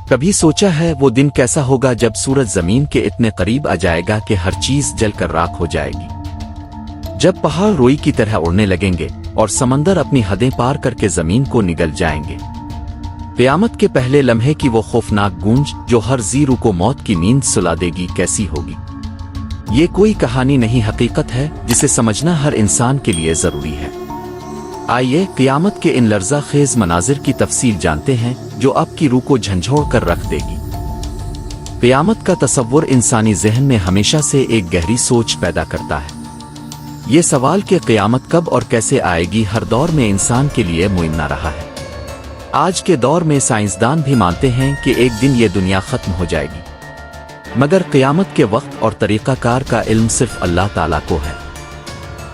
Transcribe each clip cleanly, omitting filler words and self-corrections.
कभी सोचा है वो दिन कैसा होगा जब सूरज जमीन के इतने करीब आ जाएगा कि हर चीज जलकर राख हो जाएगी, जब पहाड़ रोई की तरह उड़ने लगेंगे और समंदर अपनी हदें पार करके जमीन को निगल जाएंगे। क़यामत के पहले लम्हे की वो खौफनाक गूंज जो हर जी रूह को मौत की नींद सुला देगी कैसी होगी। ये कोई कहानी नहीं, हकीकत है जिसे समझना हर इंसान के लिए जरूरी है। आइए क़यामत के इन लर्ज़ा खेज मनाजिर की तफसील जानते हैं जो आपकी रूह को झंझोड़ कर रख देगी। क़यामत का तसव्वुर इंसानी ज़हन में हमेशा से एक गहरी सोच पैदा करता है। ये सवाल कि क़यामत कब और कैसे आएगी हर दौर में इंसान के लिए मुइम्ना रहा है। आज के दौर में साइंसदान भी मानते हैं कि एक दिन ये दुनिया ख़त्म हो जाएगी, मगर क़यामत के वक्त और तरीक़ाकार का इल्म सिर्फ अल्लाह ताला को है।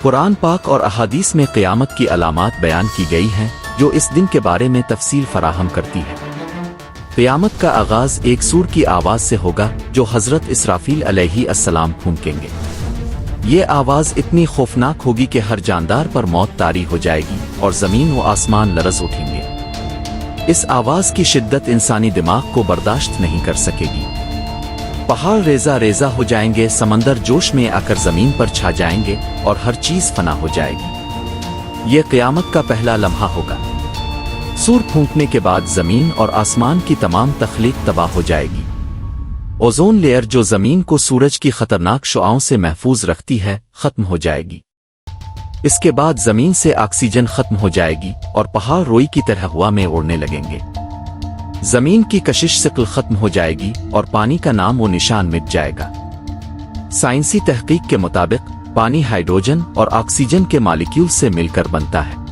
कुरान पाक और अहादीस में क़यामत की अलामात बयान की गई हैं जो इस दिन के बारे में तफसील फराहम करती है। क़यामत का आगाज़ एक सूर की आवाज़ से होगा जो हज़रत इसराफील अलैहिस्सलाम फूंकेंगे। ये आवाज़ इतनी खौफनाक होगी कि हर जानदार पर मौत तारी हो जाएगी और ज़मीन व आसमान लरज़ उठेंगे। इस आवाज़ की शिद्दत इंसानी दिमाग को बर्दाश्त नहीं कर सकेगी। पहाड़ रेजा रेजा हो जाएंगे, समंदर जोश में आकर जमीन पर छा जाएंगे और हर चीज फना हो जाएगी। यह क़यामत का पहला लम्हा होगा। सूर फूंकने के बाद जमीन और आसमान की तमाम तख्लीक तबाह हो जाएगी। ओजोन लेयर जो जमीन को सूरज की खतरनाक शुआओं से महफूज रखती है खत्म हो जाएगी। इसके बाद जमीन से ऑक्सीजन खत्म हो जाएगी और पहाड़ रोई की तरह हवा में उड़ने लगेंगे। जमीन की कशिश सिक्ल खत्म हो जाएगी और पानी का नाम व निशान मिट जाएगा। साइंसी तहकीक के मुताबिक पानी हाइड्रोजन और ऑक्सीजन के मॉलिक्यूल से मिलकर बनता है।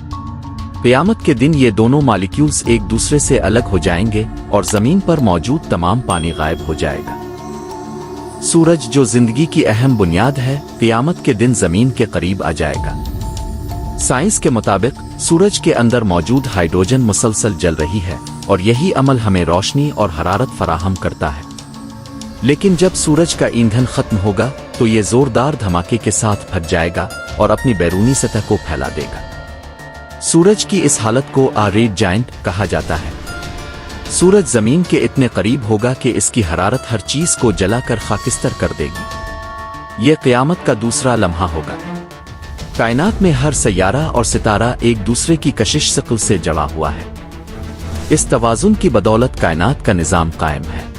क़यामत के दिन ये दोनों मॉलिक्यूल्स एक दूसरे से अलग हो जाएंगे और जमीन पर मौजूद तमाम पानी गायब हो जाएगा। सूरज जो जिंदगी की अहम बुनियाद है क़यामत के दिन जमीन के करीब आ जाएगा। साइंस के मुताबिक सूरज के अंदर मौजूद हाइड्रोजन मुसलसल जल रही है और यही अमल हमें रोशनी और हरारत फराहम करता है। लेकिन जब सूरज का ईंधन खत्म होगा तो ये जोरदार धमाके के साथ फट जाएगा और अपनी बैरूनी सतह को फैला देगा। सूरज की इस हालत को रेड जायंट कहा जाता है। सूरज जमीन के इतने करीब होगा कि इसकी हरारत हर चीज को जलाकर खाकिस्तर कर देगी। यह क़यामत का दूसरा लम्हा होगा। कायनात में हर सैयारा और सितारा एक दूसरे की कशिश शक्ल से जड़ा हुआ है। इस तवाज़ुन की बदौलत कायनात का निज़ाम कायम है।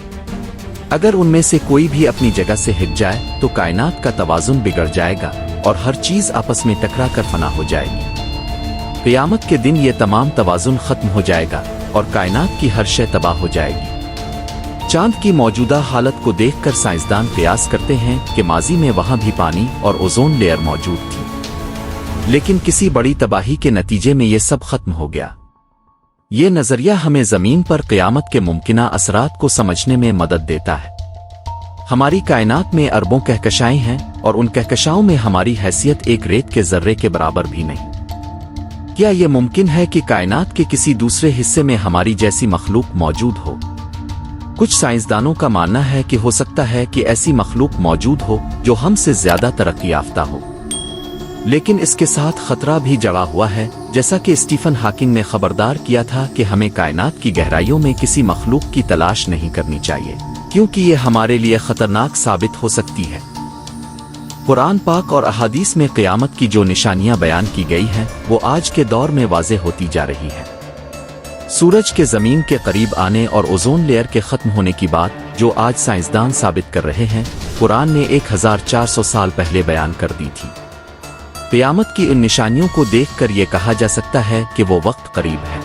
अगर उनमें से कोई भी अपनी जगह से हिट जाए तो कायनात का तवाज़ुन बिगड़ जाएगा और हर चीज आपस में टकरा कर फना हो जाएगी। क़यामत के दिन ये तमाम तवाज़ुन खत्म हो जाएगा और कायनात की हर शय तबाह हो जाएगी। चांद की मौजूदा हालत को देखकर साइंसदान क़यास करते हैं कि माजी में वहां भी पानी और ओजोन लेयर मौजूद थी, लेकिन किसी बड़ी तबाही के नतीजे में ये सब खत्म हो गया। ये नजरिया हमें जमीन पर क़यामत के मुमकिना असरात को समझने में मदद देता है। हमारी कायनात में अरबों कहकशाएं हैं और उन कहकशाओं में हमारी हैसियत एक रेत के जर्रे के बराबर भी नहीं। क्या ये मुमकिन है कि कायनात के किसी दूसरे हिस्से में हमारी जैसी मखलूक मौजूद हो? कुछ साइंसदानों का मानना है कि हो सकता है कि ऐसी मखलूक मौजूद हो जो हमसे ज्यादा तरक्की याफ्ता हो, लेकिन इसके साथ खतरा भी जड़ा हुआ है। जैसा कि स्टीफन हॉकिंग ने खबरदार किया था कि हमें कायनात की गहराइयों में किसी मखलूक की तलाश नहीं करनी चाहिए, क्योंकि ये हमारे लिए खतरनाक साबित हो सकती है। कुरान पाक और अहादीस में क़यामत की जो निशानियां बयान की गई हैं वो आज के दौर में वाज़ेह होती जा रही है। सूरज के ज़मीन के करीब आने और ओजोन लेयर के ख़त्म होने की बात जो आज साइंसदान साबित कर रहे हैं, कुरान ने 1400 साल पहले बयान कर दी थी। क़यामत की इन निशानियों को देखकर ये कहा जा सकता है कि वो वक्त करीब है।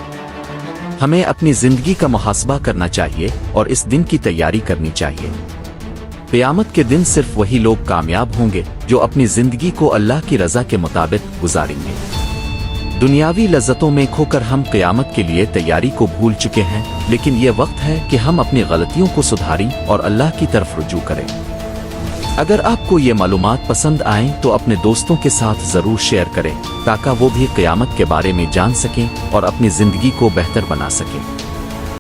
हमें अपनी जिंदगी का मुहासबा करना चाहिए और इस दिन की तैयारी करनी चाहिए। क़यामत के दिन सिर्फ वही लोग कामयाब होंगे जो अपनी जिंदगी को अल्लाह की रज़ा के मुताबिक गुजारेंगे। दुनियावी लज़्ज़तों में खोकर हम क़यामत के लिए तैयारी को भूल चुके हैं, लेकिन ये वक्त है कि हम अपनी गलतियों को सुधारें और अल्लाह की तरफ रुजू करें। अगर आपको ये मालूमात पसंद आएं तो अपने दोस्तों के साथ ज़रूर शेयर करें ताकि वो भी क़यामत के बारे में जान सकें और अपनी ज़िंदगी को बेहतर बना सकें।